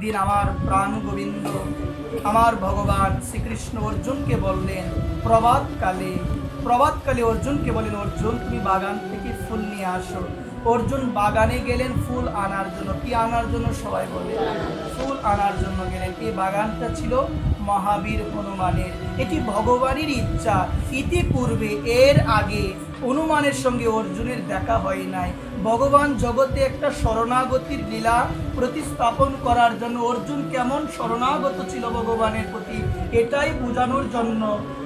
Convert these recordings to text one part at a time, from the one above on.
একদিন আমার প্রাণ গোবিন্দ আমার ভগবান শ্রীকৃষ্ণ অর্জুনকে বললেন, প্রভাতকালে অর্জুনকে বলেন, অর্জুন তুমি বাগান থেকে ফুল নিয়ে আসো। অর্জুন বাগানে গেলেন ফুল আনার জন্য। কি আনার জন্য? সবাই বলে ফুল আনার জন্য গেলেন। এই বাগানটা ছিল মহাবীর হনুমানের। এটি ভগবানের ইচ্ছা। ইতিপূর্বে এর আগে হনুমানের সঙ্গে অর্জুনের দেখা হয় নাই। ভগবান জগতে একটা শরণাগতির লীলা প্রতিস্থাপন করার জন্য অর্জুন কেমন শরণাগত ছিল ভগবানের প্রতি, এটাই বোঝানোর জন্য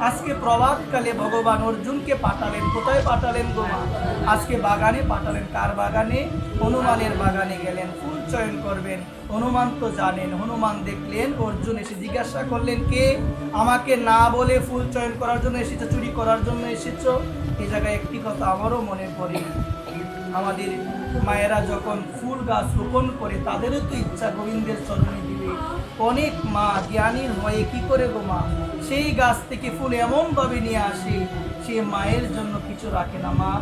আজকে প্রভাতকালে ভগবান অর্জুনকে পাঠালেন। কোথায় পাঠালেন গো মা? আজকে বাগানে পাঠালেন। কার বাগানে? হনুমানের বাগানে গেলেন, ফুল চয়ন করবেন। হনুমান তো জানেন। হনুমান দেখলেন অর্জুন এসে জিজ্ঞাসা করলেন, কে? আমাকে না বলে ফুল চয়ন করার জন্য এসেছো, চুরি করার জন্য এসেছো? এই জায়গায় একটি কথা আমারও মনে পড়ে, আমাদের মায়েরা যখন ফুল গাছ রোপণ করে তাদেরও তো ইচ্ছা গোবিন্দের চরণে দিবে। অনেক মা জ্ঞানীর হয়ে কি করে গো মা, সেই গাছ থেকে ফুল এমনভাবে নিয়ে আসে, সে মায়ের জন্য কিছু রাখে না। মা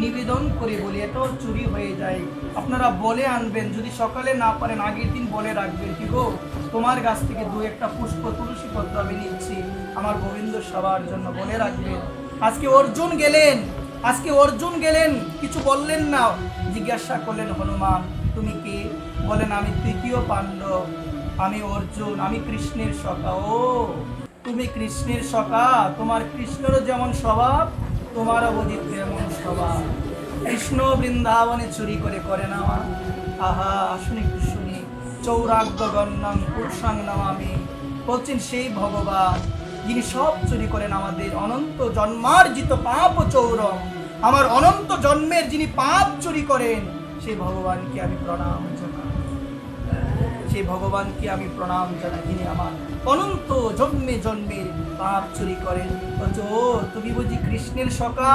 নিবেদন করে বলি, এটাও চুরি হয়ে যায়। আপনারা বলে আনবেন, যদি সকালে না পারেন আগের দিন বলে রাখবেন, কি গো তোমার গাছ থেকে দু একটা পুষ্প তুলসী পত্র আমি নিচ্ছি আমার গোবিন্দ সবার জন্য, বলে রাখবেন। আজকে অর্জুন গেলেন, কিছু বললেন না। জিজ্ঞাসা করলেন, হনুমান তুমি কে? বলেন, আমি তৃতীয় পাণ্ডব, আমি অর্জুন, আমি কৃষ্ণের সখা। ও তুমি কৃষ্ণের সখা, তোমার কৃষ্ণেরও যেমন স্বভাব, তোমারও বুঝি তেমন স্বভাব। কৃষ্ণ বৃন্দাবনে চুরি করে না মা? আহা, আসুন একটু শুনি। চৌরাগ্য গণ্যং পুরুষাং নামামি, বলছেন সেই ভগবান যিনি সব চুরি করেন, আমাদের অনন্ত জন্মার্জিত পাপ চৌরম, আমার অনন্ত জন্মের যিনি পাপ চুরি করেন, সেই ভগবানকে আমি প্রণাম জানাই। সেই ভগবানকে আমি প্রণাম জানাই যিনি আমার অনন্ত জন্মের পাপ চুরি করেন। ও তুমি বুঝি কৃষ্ণের সখা,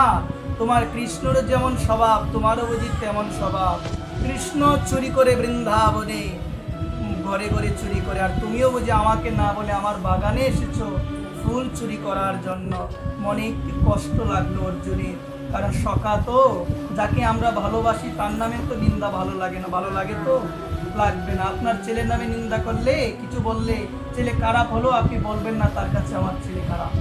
তোমার কৃষ্ণেরও যেমন স্বভাব, তোমারও বুঝি তেমন স্বভাব। কৃষ্ণ চুরি করে বৃন্দাবনে, ঘরে ঘরে চুরি করে, আর তুমিও বুঝি আমাকে না বলে আমার বাগানে এসেছো ফুল চুরি করার জন্য। মনে একটি কষ্ট লাগলো অর্জুনের, কারণ সখা তো, যাকে আমরা ভালোবাসি তার নামে তো নিন্দা ভালো লাগে না। ভালো লাগে তো? লাগবে না। আপনার ছেলের নামে নিন্দা করলে, কিছু বললে ছেলে খারাপ হলো, আপনি বলবেন না তার কাছে আমার ছেলে খারাপ।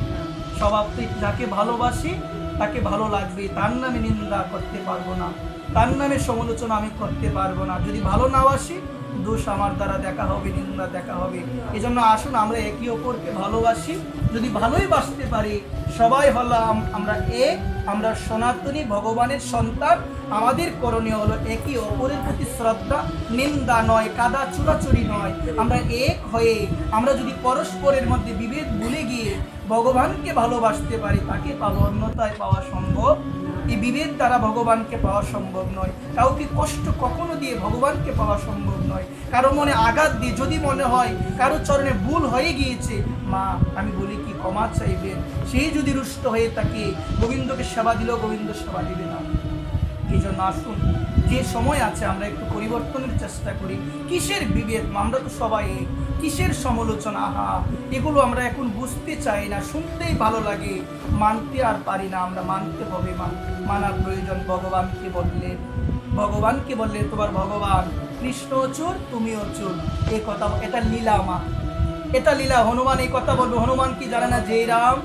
স্বভাব তো যাকে ভালোবাসি তাকে ভালো লাগবে, তার নামে নিন্দা করতে পারবো না, তার নামে সমালোচনা আমি করতে পারবো না। যদি ভালো না বাসি, দোষ আমার দ্বারা দেখা হবে, নিন্দা দেখা হবে। এই জন্য আসুন আমরা একে অপরকে ভালোবাসি। যদি ভালোই বাসতে পারি, সবাই হলাম আমরা এক, আমরা সনাতনী ভগবানের সন্তান। আমাদের করণীয় হলো একে অপরের প্রতি শ্রদ্ধা, নিন্দা নয়, কাদা চুরাচুরি নয়। আমরা এক হয়ে আমরা যদি পরস্পরের মধ্যে বিভেদ ভুলে গিয়ে ভগবানকে ভালোবাসতে পারি, তাকে পাবো, অন্যতায় পাওয়া সম্ভব। এই বিভেদ দ্বারা ভগবানকে পাওয়া সম্ভব নয়। কাউকে কষ্ট কখনো দিয়ে ভগবানকে পাওয়া সম্ভব নয়। কারো মনে আঘাত দিয়ে যদি মনে হয় কারো চরণে ভুল হয়ে গিয়েছে, মা আমি বলি কি ক্ষমা চাইবেন। সেই যদি রুষ্ট হয়ে থাকে, গোবিন্দকে সেবা দিলেও গোবিন্দ সেবা দিবে না। এই জন্য আসুন, যে সময় আছে আমরা একটু পরিবর্তনের চেষ্টা করি। কিসের বিভেদ? আমরা তো সবাই এক। কিসের সমালোচনা? আহা, এগুলো আমরা এখন বুঝতে চাই না, শুনতেই ভালো লাগে, মানতে আর পারি না। আমরা মানতে হবে, মানার প্রয়োজন। ভগবানকে বললেন তোমার ভগবান কৃষ্ণ চোর, তুমিও চোর। এই কথা, এটা লীলা মা, এটা লীলা। হনুমান এই কথা বলবে, হনুমান কি জানে না যে রাম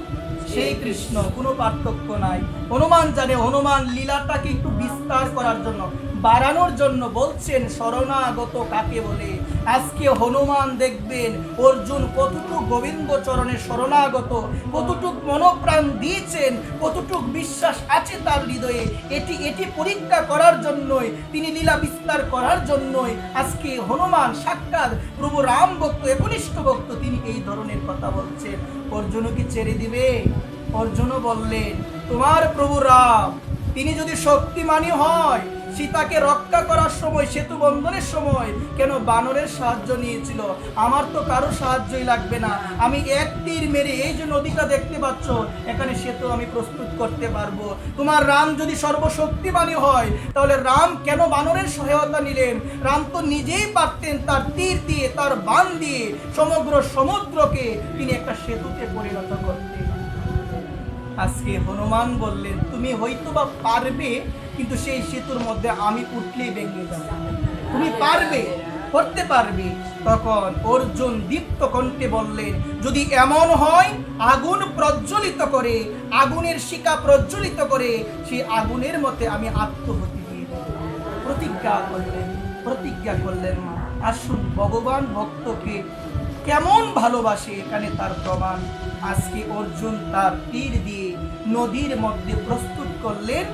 সেই কৃষ্ণ, কোনো পার্থক্য নাই। হনুমান জানে। হনুমান লীলাটাকে একটু বিস্তার করার জন্য, বাড়ানোর জন্য বলছেন শরণাগত কাকে বলে। আজকে হনুমান দেখবেন অর্জুন কতটুকু গোবিন্দ চরণে শরণাগত, কতটুক মনোপ্রাণ দিয়েছেন, কতটুক বিশ্বাস আছে তার হৃদয়ে। এটি পরীক্ষা করার জন্যই, তিনি লীলা বিস্তার করার জন্যই আজকে হনুমান সাক্ষাৎ প্রভু রাম ভক্ত, একনিষ্ঠ ভক্ত, তিনি এই ধরনের কথা বলছেন। অর্জুন কি ছেড়ে দিবে? অর্জুনও বললেন তোমার প্রভু রাম, তিনি যদি শক্তিমানী হয়, সীতাকে রক্ষা করার সময়, সেতু বন্ধনের সময় কেন বানরের সাহায্য নিয়েছিল? আমার তো কারো সাহায্যই লাগবে না। আমি এক তীর মেরে এই যে নদীটা দেখতে পাচ্ছ, এখানে সেতু আমি প্রস্তুত করতে পারবো। তোমার রাম যদি সর্বশক্তিমানী হয়, তাহলে রাম কেন বানরের সহায়তা নিলেন? রাম তো নিজেই পারতেন তার তীর দিয়ে, তার বাণ দিয়ে সমগ্র সমুদ্রকে তিনি একটা সেতুতে পরিণত করতে। আজকে হনুমান বললেন তুমি হয়তো বা পারবে, কিন্তু সেই সেতুর মধ্যে আমি উঠলেই ভেঙে যাবে। তুমি পারবে, করতে পারবে। তখন অর্জুন দীপ্ত কণ্ঠে বললেন, যদি এমন হয় আগুন প্রজ্বলিত করে, আগুনের শিখা প্রজ্বলিত করে সেই আগুনের মধ্যে আমি আত্মহতি দিয়ে দেব। প্রতিজ্ঞা করলেন মা। আসুন, ভগবান ভক্তকে কেমন ভালোবাসে এখানে তার প্রমাণ। আজকে অর্জুন তার তীর দিয়ে নদীর মধ্যে প্রস্তুত করলেন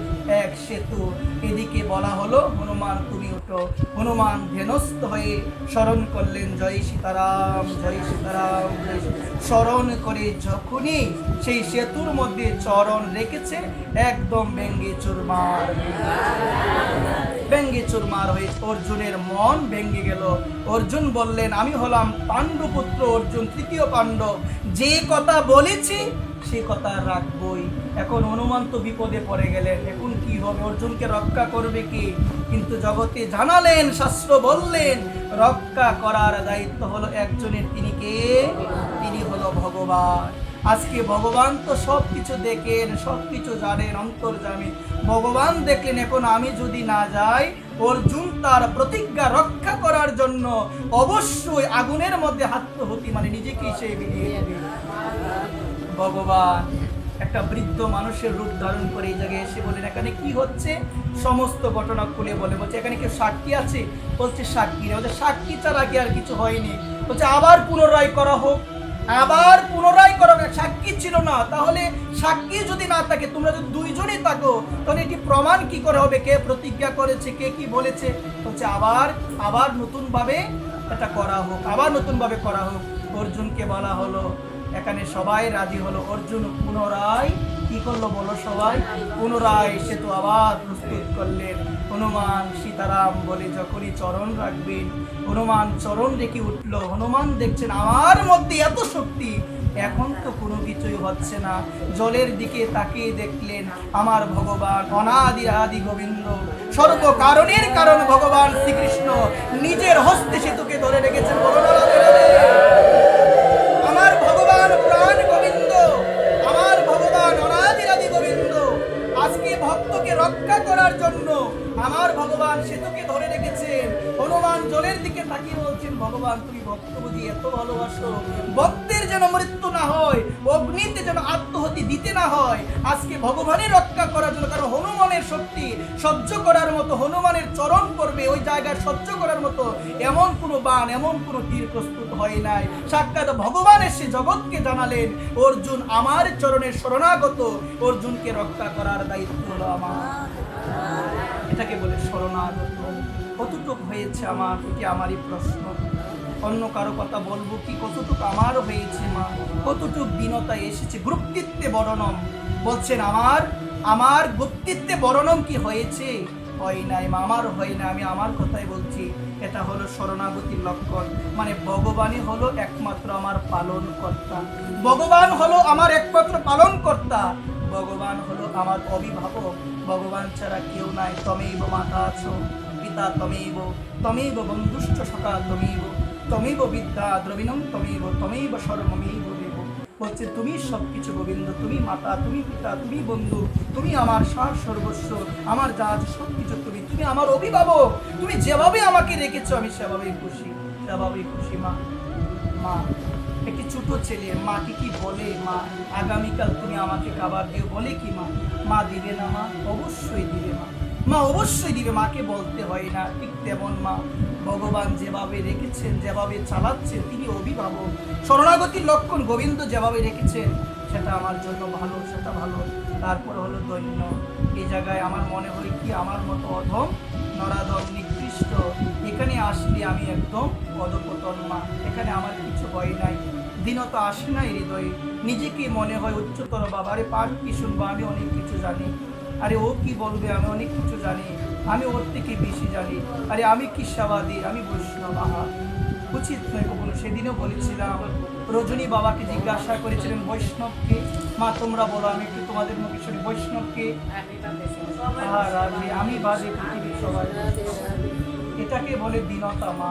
এক সেতু। এদিকে বলা হলো, হনুমান তুমি ওঠো। হনুমান ধ্যানস্থ হয়ে স্মরণ করলেন, জয় সীতারাম, জয় সীতারাম, জয় স্মরণ করে যখনই সেই সেতুর মধ্যে চরণ রেখেছে, একদম ব্যঙ্গে চুরমার হয়ে অর্জুনের মন ভেঙে গেল। অর্জুন বললেন, আমি হলাম পাণ্ডুপুত্র অর্জুন, তৃতীয় পাণ্ডব, যে কথা বলেছি সে কথা রাখবই। এখন হনুমান তো বিপদে পড়ে গেলেন, এখন কি হবে? অর্জুনকে রক্ষা করবে কে? কিন্তু জগতে জানালেন, শাস্ত্র বললেন, রক্ষা করার দায়িত্ব হলো একজনের। তিনি কে? তিনি হলো ভগবান। আজকে ভগবান তো সব কিছু দেখেন, সব কিছু জানেন, অন্তর্যামী। ভগবান দেখলেন, এখন আমি যদি না যাই, অর্জুন তার প্রতিজ্ঞা রক্ষা করার জন্য অবশ্যই আগুনের মধ্যে আত্মহতি, মানে নিজেকে সে বিলিয়ে দেবে। ভগবান একটা বৃদ্ধ মানুষের রূপ ধারণ করে এই জায়গায় এসে বলেন, এখানে কি হচ্ছে? সমস্ত ঘটনা খুলে বলছে, এখানে কেউ সাক্ষী আছে? বলছে সাক্ষী নেই। বলছে সাক্ষী ছাড়া কি আর কিছু হয়নি? বলছে আবার পুনরায় করা হোক, আবার পুনরায় করা হোক। সাক্ষী ছিল না, তাহলে সাক্ষী যদি না থাকে, তোমরা যদি দুইজনই থাকো, তাহলে এটি প্রমাণ কি করে হবে? কে প্রতিজ্ঞা করেছে, কে কি বলেছে? বলছে আবার নতুন ভাবে এটা করা হোক, আবার নতুন ভাবে করা হোক। অর্জুনকে বলা হলো, এখানে সবাই রাজি হলো। অর্জুন পুনরায় কি করলো বলো? সবাই পুনরায় সেতু আবার প্রস্তুত করলেন। হনুমান সীতারাম বলে যখনই চরণ রাখবেন, হনুমান চরণ রেখে উঠল। হনুমান দেখছেন আমার মধ্যে এত শক্তি, এখন তো কোনো কিছুই হচ্ছে না। জলের দিকে তাকিয়ে দেখলেন আমার ভগবান অনাদি আদি গোবিন্দ, সর্বকারণের কারণ ভগবান শ্রীকৃষ্ণ নিজের হস্তে সেতুকে ধরে রেখেছেন। আমার ভগবান প্রাণ গোবিন্দ, আমার ভগবান অনাদি আদি গোবিন্দ আজকে ভক্তকে রক্ষা করার জন্য আমার ভগবান সেতুকে ধরে রেখেছেন। হনুমান জলের দিকে তাকিয়ে বলছেন, ভগবান তুমি ভক্ত বুঝি এত ভালোবাসো, ভক্তের যেন মৃত্যু না হয়, অগ্নিতে যেন আত্মহতি দিতে না হয়। আজকে ভগবানের রক্ষা করার জন্য, কারণ হনুমানের শক্তি সহ্য করার মতো, হনুমানের চরণ পড়বে ওই জায়গায় সহ্য করার মতো এমন কোনো বাণ, এমন কোনো তীর প্রস্তুত হয় নাই। সাক্ষাৎ ভগবান এসে জগৎকে জানালেন, অর্জুন আমার চরণের শরণাগত, অর্জুনকে রক্ষা করার দায়িত্ব হলো আমার। এটাকে বলে শরণাগত। কতটুকু হয়েছে আমার? এটি আমারই প্রশ্ন। অন্য কারো কথা বলবো কি? কতটুকু আমার হয়েছে মা? কতটুকু দীনতা এসেছে? গুপ্তিত্বে বর্ণম বলছেন, আমার গুপ্তিত্বে বর্ণম কি হয়েছে? হয় নাই মা, আমার হয় না। আমি আমার কথাই বলছি। এটা হলো শরণাগতির লক্ষণ। মানে ভগবানই হলো একমাত্র আমার পালন কর্তা, ভগবান হলো আমার একমাত্র পালন কর্তা, ভগবান হলো আমার অভিভাবক। ভগবান ছাড়া কেউ নাই। তমেইব মাতা আছো পিতা, তমেইব বন্ধুশ্চ সখা, তমেইব বিদ্যা দ্রবিণম, তমেইব সর্বমেইব দেব। বলছে তুমি সবকিছু গোবিন্দ, তুমি মাতা, তুমি পিতা, তুমি বন্ধু, তুমি আমার সার সর্বস্ব, আমার যা আছে সবকিছু তুমি। তুমি আমার অভিভাবক। তুমি যেভাবে আমাকে রেখেছো আমি সেভাবেই খুশি মা। একটি ছোট ছেলে মাকে কি বলে, মা আগামীকাল তুমি আমাকে খাবার দিও, বলে কি মা দিবে না? মা অবশ্যই দিবে, মা অবশ্যই দিবে। মাকে বলতে হয় না। ঠিক তেমন মা ভগবান যেভাবে রেখেছেন, যেভাবে চালাচ্ছেন, তিনি অভিভাবক। শরণাগতির লক্ষণ গোবিন্দ যেভাবে রেখেছেন সেটা আমার জন্য ভালো, সেটা ভালো। তারপর হলো দৈন্য। এই জায়গায় আমার মনে হয় কি, আমার মতো অধম নরাধম নিকৃষ্ট এখানে আসলে আমি একদম পদপতন মা। এখানে আমার কিছু হয় নাই, দীনতা আসে না হৃদয়ে। নিজেকে মনে হয় উচ্চতর বাবা। আরে পাঠ কি শুনবো, আমি অনেক কিছু জানি। আরে ও কি বলবে, আমি অনেক কিছু জানি, আমি ওর থেকে বেশি জানি। আরে আমি কি সেবা দিই, আমি বৈষ্ণব। আহা, উচিত নয় কখনো। সেদিনও বলেছিলাম, রজনী বাবাকে জিজ্ঞাসা করেছিলেন বৈষ্ণবকে। মা তোমরা বলো, আমি একটু তোমাদের মুখে শুনি, বৈষ্ণবকে? আমি বাদে পৃথিবীর সবাই। এটাকে বলে দীনতা মা।